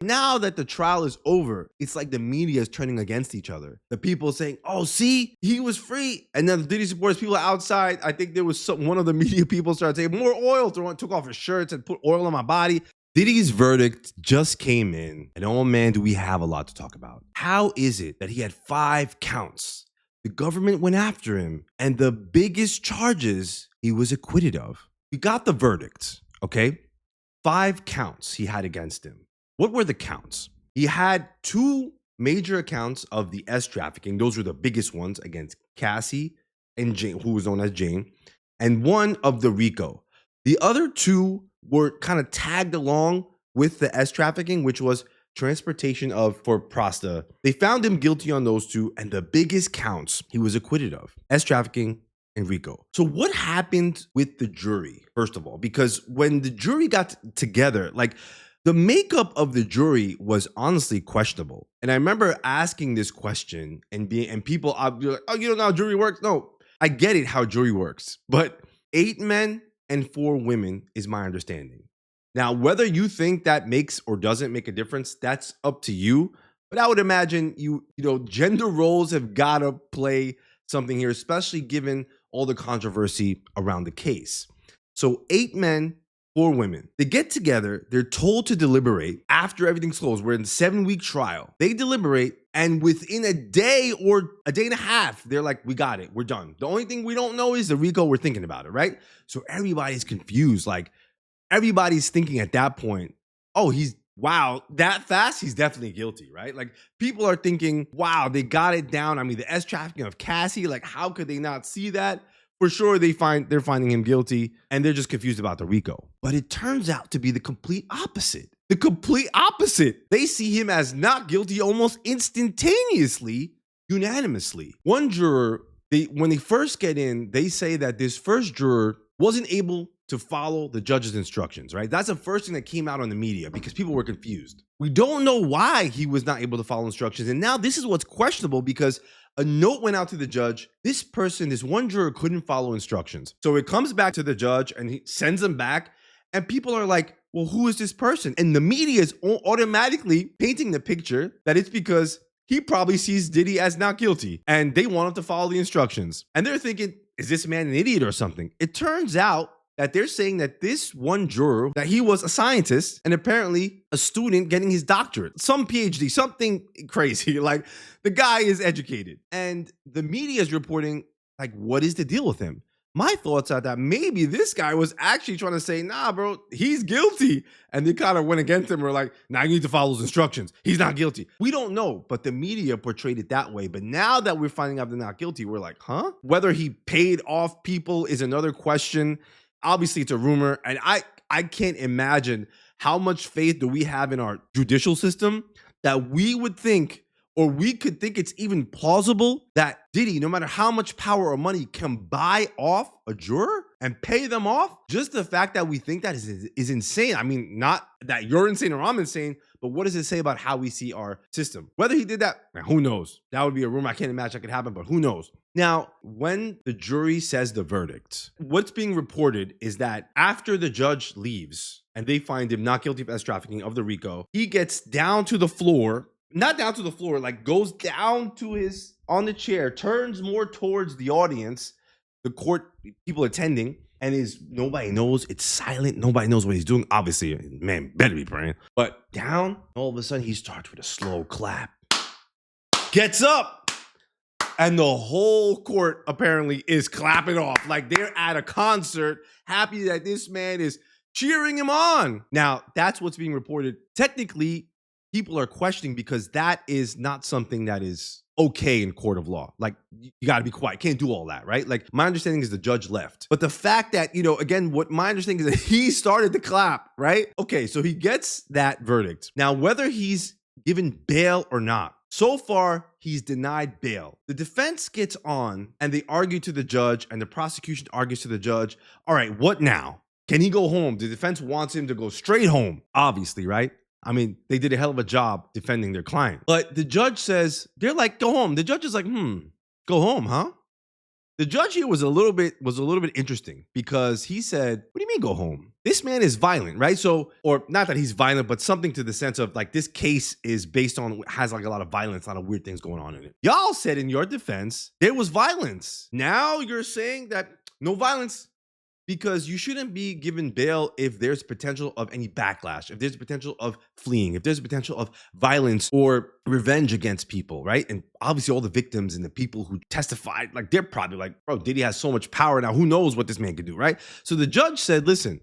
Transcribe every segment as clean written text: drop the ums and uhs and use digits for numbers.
Now that the trial is over, it's like the media is turning against each other. The people saying, oh, see, he was free. And then the Diddy supporters, people outside, I think there was one of the media people started saying, more oil, took off his shirts and put oil on my body. Diddy's verdict just came in, and oh man, do we have a lot to talk about. How is it that he had 5 counts? The government went after him, and the biggest charges he was acquitted of. We got the verdict, okay? 5 counts he had against him. What were the counts? He had 2 major accounts of the S trafficking. Those were the biggest ones against Cassie and Jane, who was known as Jane, and 1 of the Rico. The other 2 were kind of tagged along with the S trafficking, which was transportation for Prosta. They found him guilty on those 2, and the biggest counts he was acquitted of, S trafficking and Rico. So what happened with the jury, first of all? Because when the jury got together, like, the makeup of the jury was honestly questionable. And I remember asking this question and people, I'd be like, oh, you don't know how jury works? No, I get it how jury works. But 8 men and 4 women is my understanding. Now, whether you think that makes or doesn't make a difference, that's up to you. But I would imagine gender roles have got to play something here, especially given all the controversy around the case. So 8 men, 4 women. They get together. They're told to deliberate after everything's closed. We're in a 7-week trial. They deliberate, and within a day or a day and a half, they're like, we got it. We're done. The only thing we don't know is the Rico. We're thinking about it, right? So everybody's confused. Like, everybody's thinking at that point, oh, wow, that fast? He's definitely guilty, right? Like, people are thinking, wow, they got it down. I mean, the S trafficking of Cassie, like, how could they not see that? For sure, they're finding him guilty, and they're just confused about the Rico. But it turns out to be the complete opposite. The complete opposite. They see him as not guilty almost instantaneously, unanimously. One juror, when they first get in, they say that this first juror wasn't able to follow the judge's instructions, right? That's the first thing that came out on the media because people were confused. We don't know why he was not able to follow instructions. And now this is what's questionable because a note went out to the judge. This one juror couldn't follow instructions. So it comes back to the judge and he sends them back. And people are like, well, who is this person? And the media is automatically painting the picture that it's because he probably sees Diddy as not guilty and they want him to follow the instructions. And they're thinking, is this man an idiot or something? It turns out that they're saying that this one juror, that he was a scientist and apparently a student getting his doctorate, some PhD, something crazy. Like, the guy is educated. And the media is reporting, like, what is the deal with him? My thoughts are that maybe this guy was actually trying to say, nah, bro, he's guilty. And they kind of went against him. We're like, nah, you need to follow his instructions. He's not guilty. We don't know, but the media portrayed it that way. But now that we're finding out they're not guilty, we're like, huh? Whether he paid off people is another question. Obviously, it's a rumor. And I can't imagine how much faith do we have in our judicial system that we would think, or we could think it's even plausible that Diddy, no matter how much power or money, can buy off a juror and pay them off. Just the fact that we think that is insane. I mean, not that you're insane or I'm insane, but what does it say about how we see our system? Whether he did that, who knows? That would be a rumor. I can't imagine that could happen, but who knows? Now, when the jury says the verdict, what's being reported is that after the judge leaves and they find him not guilty of S trafficking of the Rico, he gets down to the floor. Not down to the floor, like goes down to on the chair, turns more towards the audience, the court, people attending, and nobody knows. It's silent. Nobody knows what he's doing. Obviously, man, better be praying. But down, all of a sudden, he starts with a slow clap. Gets up. And the whole court apparently is clapping off. Like they're at a concert, happy that this man is cheering him on. Now, that's what's being reported. Technically, people are questioning because that is not something that is okay in court of law. Like, you got to be quiet. Can't do all that, right? Like, my understanding is the judge left. But the fact that, again, what my understanding is that he started to clap, right? Okay, so he gets that verdict. Now, whether he's given bail or not, so far, he's denied bail. The defense gets on and they argue to the judge and the prosecution argues to the judge. All right, what now? Can he go home? The defense wants him to go straight home, obviously, right? I mean, they did a hell of a job defending their client. But the judge says, they're like, go home. The judge is like, go home, huh? The judge here was a little bit interesting because he said, "What do you mean go home? This man is violent, right?" So, or not that he's violent, but something to the sense of like this case is based on has like a lot of violence, a lot of weird things going on in it. Y'all said in your defense there was violence. Now you're saying that no violence because you shouldn't be given bail if there's potential of any backlash, if there's potential of fleeing, if there's potential of violence or revenge against people, right? And obviously all the victims and the people who testified, like they're probably like, bro, Diddy has so much power now, who knows what this man could do, right? So the judge said, listen,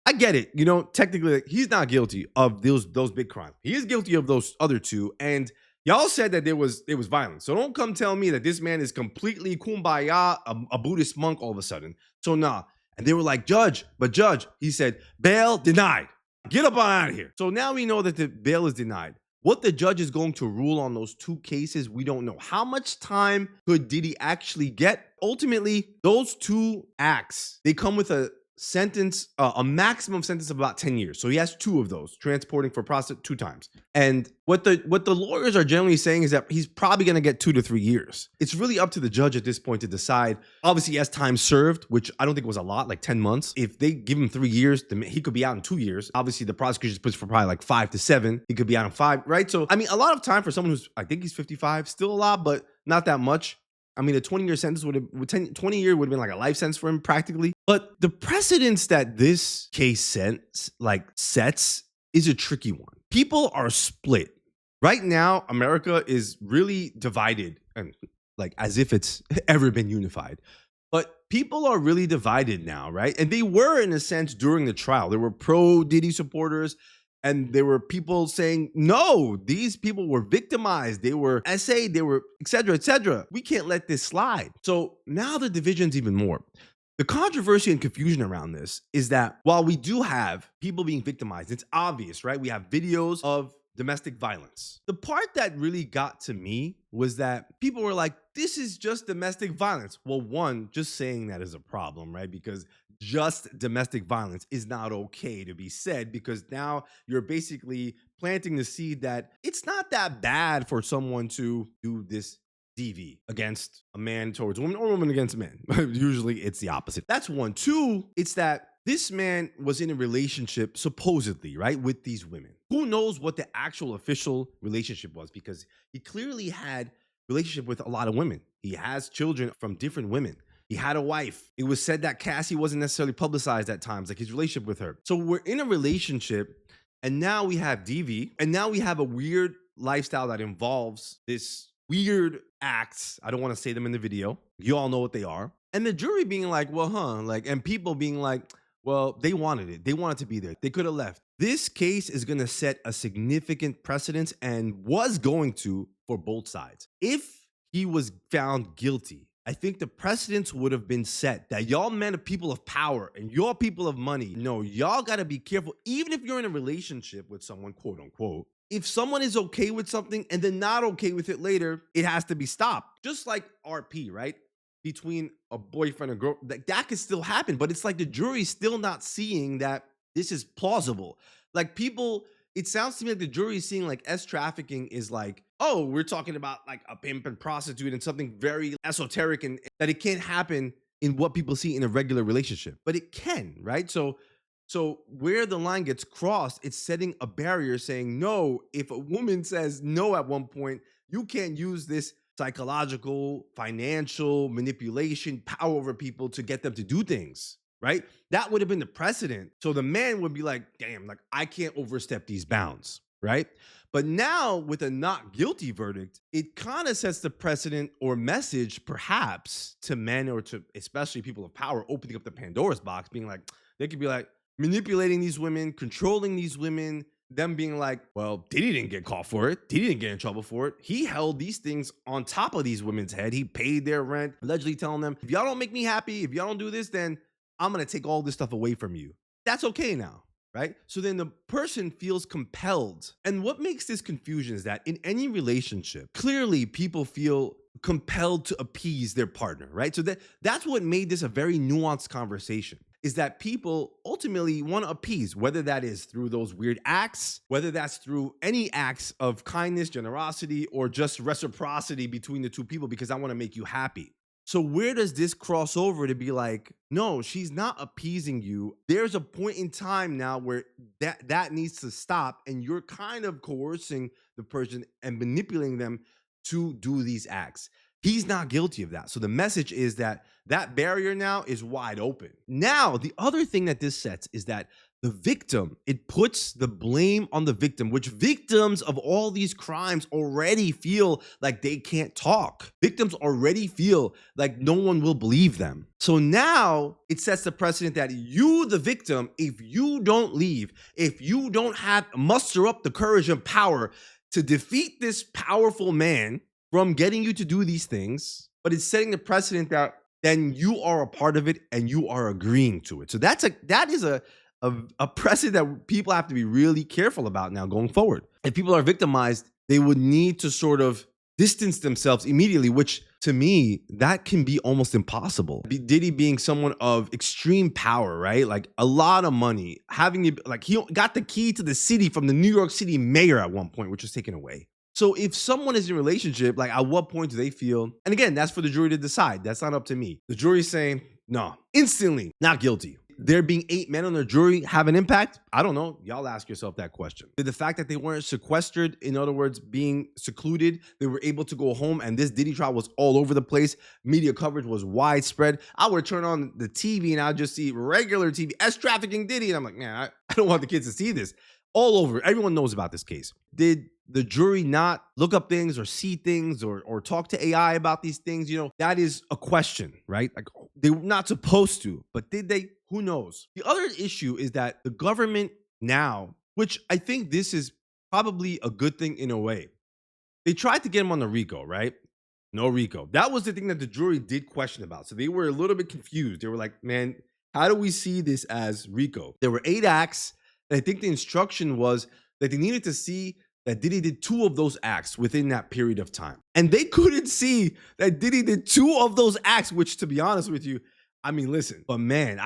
I get it. You know, technically, like, he's not guilty of those big crimes. He is guilty of those other two. And y'all said that there was violence. So don't come tell me that this man is completely kumbaya, a Buddhist monk all of a sudden. So nah. And they were like, Judge, he said, bail denied. Get up on out of here. So now we know that the bail is denied. What the judge is going to rule on those two cases, we don't know. How much time could Diddy actually get? Ultimately, those two acts, they come with a sentence, a maximum sentence of about 10 years. So he has two of those, transporting for prostitute 2 times. And what the lawyers are generally saying is that he's probably going to get 2 to 3 years. It's really up to the judge at this point to decide. Obviously, he has time served, which I don't think was a lot, like 10 months. If they give him 3 years, he could be out in 2 years. Obviously, the prosecution puts for probably like 5 to 7. He could be out in 5, right? So, I mean, a lot of time for someone who's, I think he's 55, still a lot, but not that much. I mean, a 20-year sentence would have 20 year would have been like a life sentence for him practically. But the precedence that this case sets is a tricky one. People are split. Right now, America is really divided, and like as if it's ever been unified. But people are really divided now, right? And they were in a sense during the trial. There were pro Diddy supporters. And there were people saying, no, these people were victimized. They were essayed, they were et cetera. We can't let this slide. So now the division's even more. The controversy and confusion around this is that while we do have people being victimized, it's obvious, right? We have videos of domestic violence. The part that really got to me was that people were like, this is just domestic violence. Well, one, just saying that is a problem, right? Because just domestic violence is not okay to be said, because now you're basically planting the seed that it's not that bad for someone to do this DV against a man towards a woman or a woman against a man. Usually it's the opposite. That's one. Two, it's that this man was in a relationship, supposedly, right, with these women. Who knows what the actual official relationship was, because he clearly had relationship with a lot of women. He has children from different women. He had a wife. It was said that Cassie wasn't necessarily publicized at times, like his relationship with her. So we're in a relationship, and now we have DV, and now we have a weird lifestyle that involves this weird acts. I don't want to say them in the video. You all know what they are. And the jury being like, well, like, and people being like, well, they wanted it. They wanted to be there. They could have left. This case is going to set a significant precedence and was going to for both sides. If he was found guilty, I think the precedence would have been set that y'all men are people of power and y'all people of money. No, y'all got to be careful. Even if you're in a relationship with someone, quote unquote, if someone is okay with something and then not okay with it later, it has to be stopped. Just like RP, right? Between a boyfriend and girl, that could still happen. But it's like the jury's still not seeing that this is plausible. Like people, it sounds to me like the jury is seeing like trafficking is like, oh, we're talking about like a pimp and prostitute and something very esoteric, and that it can't happen in what people see in a regular relationship. But it can, right? So where the line gets crossed, it's setting a barrier saying, no, if a woman says no at one point, you can't use this psychological, financial manipulation, power over people to get them to do things, right? That would have been the precedent. So the man would be like, damn, like I can't overstep these bounds, right? But now with a not guilty verdict, it kind of sets the precedent or message perhaps to men or to especially people of power, opening up the Pandora's box, being like, they could be like manipulating these women, controlling these women, them being like, well, Diddy didn't get caught for it. Diddy didn't get in trouble for it. He held these things on top of these women's head. He paid their rent, allegedly telling them, if y'all don't make me happy, if y'all don't do this, then I'm going to take all this stuff away from you. That's okay now, right? So then the person feels compelled. And what makes this confusion is that in any relationship, clearly people feel compelled to appease their partner, right? So that's what made this a very nuanced conversation, is that people ultimately want to appease, whether that is through those weird acts, whether that's through any acts of kindness, generosity, or just reciprocity between the two people, because I want to make you happy. So where does this cross over to be like, no, she's not appeasing you. There's a point in time now where that needs to stop, and you're kind of coercing the person and manipulating them to do these acts. He's not guilty of that. So the message is that that barrier now is wide open. Now, the other thing that this sets is that the victim, it puts the blame on the victim, which victims of all these crimes already feel like they can't talk. Victims already feel like no one will believe them. So now it sets the precedent that you, the victim, if you don't leave, if you don't have muster up the courage and power to defeat this powerful man from getting you to do these things, but it's setting the precedent that then you are a part of it and you are agreeing to it. So that is a precedent that people have to be really careful about now going forward. If people are victimized, they would need to sort of distance themselves immediately, which to me, that can be almost impossible. Diddy being someone of extreme power, right? Like a lot of money, like he got the key to the city from the New York City mayor at one point, which was taken away. So if someone is in a relationship, like at what point do they feel? And again, that's for the jury to decide. That's not up to me. The jury's saying, no, instantly, not guilty. There being 8 men on the jury have an impact? I don't know. Y'all ask yourself that question. Did the fact that they weren't sequestered, in other words, being secluded, they were able to go home, and this Diddy trial was all over the place, media coverage was widespread. I would turn on the TV and I'd just see regular TV, trafficking Diddy. And I'm like, man, I don't want the kids to see this. All over. Everyone knows about this case. Did the jury not look up things or see things or talk to AI about these things? You know, that is a question, right? Like they were not supposed to, but did they? Who knows? The other issue is that the government now, which I think this is probably a good thing in a way, they tried to get him on the Rico, right? No Rico. That was the thing that the jury did question about. So they were a little bit confused. They were like, man, how do we see this as Rico? There were 8 acts. And I think the instruction was that they needed to see that Diddy did 2 of those acts within that period of time. And they couldn't see that Diddy did 2 of those acts, which to be honest with you, I mean, listen, but man,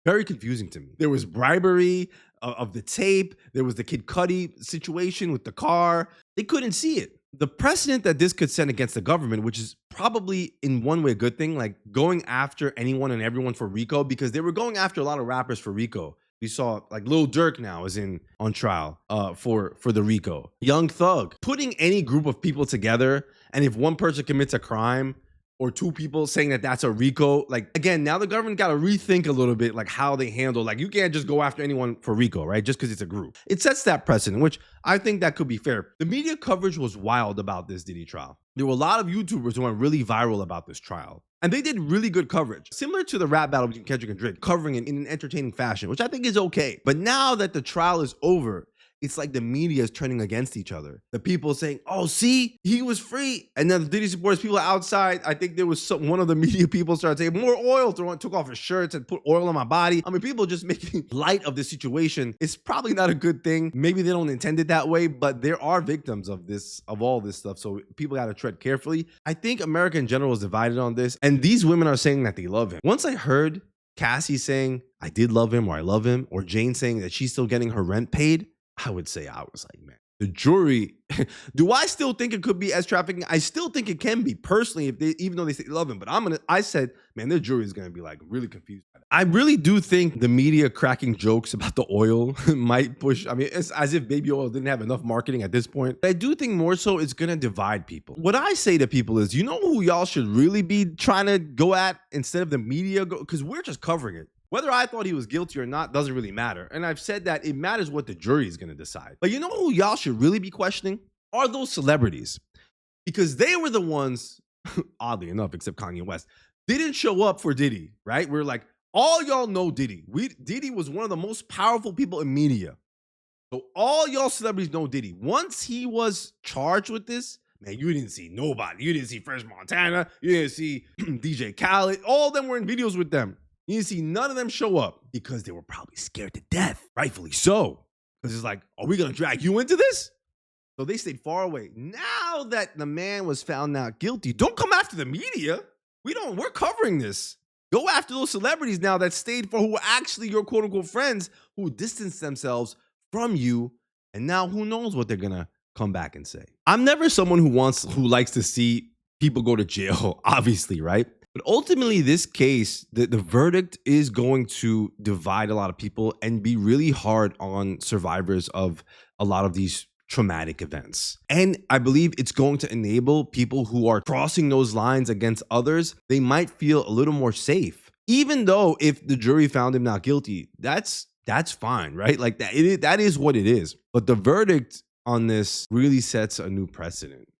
very confusing to me. There was bribery of the tape. There was the Kid Cudi situation with the car. They couldn't see it. The precedent that this could set against the government, which is probably in one way a good thing, like going after anyone and everyone for Rico, because they were going after a lot of rappers for Rico. We saw like Lil Durk now is on trial for the Rico. Young Thug. Putting any group of people together, and if one person commits a crime or 2 people saying that that's a Rico, like again, now the government got to rethink a little bit like how they handle, like you can't just go after anyone for Rico, right? Just because it's a group. It sets that precedent, which I think that could be fair. The media coverage was wild about this Diddy trial. There were a lot of YouTubers who went really viral about this trial. And they did really good coverage, similar to the rap battle between Kendrick and Drake, covering it in an entertaining fashion, which I think is okay. But now that the trial is over, it's like the media is turning against each other. The people saying, oh, see, he was free. And then the Diddy supporters, people outside, I think there was one of the media people started saying, more oil, took off his shirts and put oil on my body. I mean, people just making light of the situation. It's probably not a good thing. Maybe they don't intend it that way, but there are victims of all this stuff. So people got to tread carefully. I think America in general is divided on this. And these women are saying that they love him. Once I heard Cassie saying, I did love him, or I love him, or Jane saying that she's still getting her rent paid, I would say, I was like, man, the jury, do I still think it could be as trafficking? I still think it can be personally, even though they say they love him, but I said, man, their jury is going to be like really confused. I really do think the media cracking jokes about the oil might push. I mean, it's as if baby oil didn't have enough marketing at this point. But I do think more so it's going to divide people. What I say to people is, you know who y'all should really be trying to go at instead of the media? Because we're just covering it. Whether I thought he was guilty or not doesn't really matter. And I've said that it matters what the jury is going to decide. But you know who y'all should really be questioning? Are those celebrities. Because they were the ones, oddly enough, except Kanye West, didn't show up for Diddy, right? We're like, all y'all know Diddy. Diddy was one of the most powerful people in media. So all y'all celebrities know Diddy. Once he was charged with this, man, you didn't see nobody. You didn't see Fresh Montana. You didn't see DJ Khaled. All of them were in videos with them. You didn't see none of them show up because they were probably scared to death. Rightfully so. Because it's like, are we going to drag you into this? So they stayed far away. Now that the man was found not guilty, don't come after the media. We're covering this. Go after those celebrities now that stayed for, who were actually your quote unquote friends, who distanced themselves from you. And now who knows what they're going to come back and say. I'm never someone who likes to see people go to jail, obviously, right? But ultimately, this case, the verdict is going to divide a lot of people and be really hard on survivors of a lot of these traumatic events. And I believe it's going to enable people who are crossing those lines against others, they might feel a little more safe. Even though if the jury found him not guilty, that's fine, right? Like that is what it is. But the verdict on this really sets a new precedent.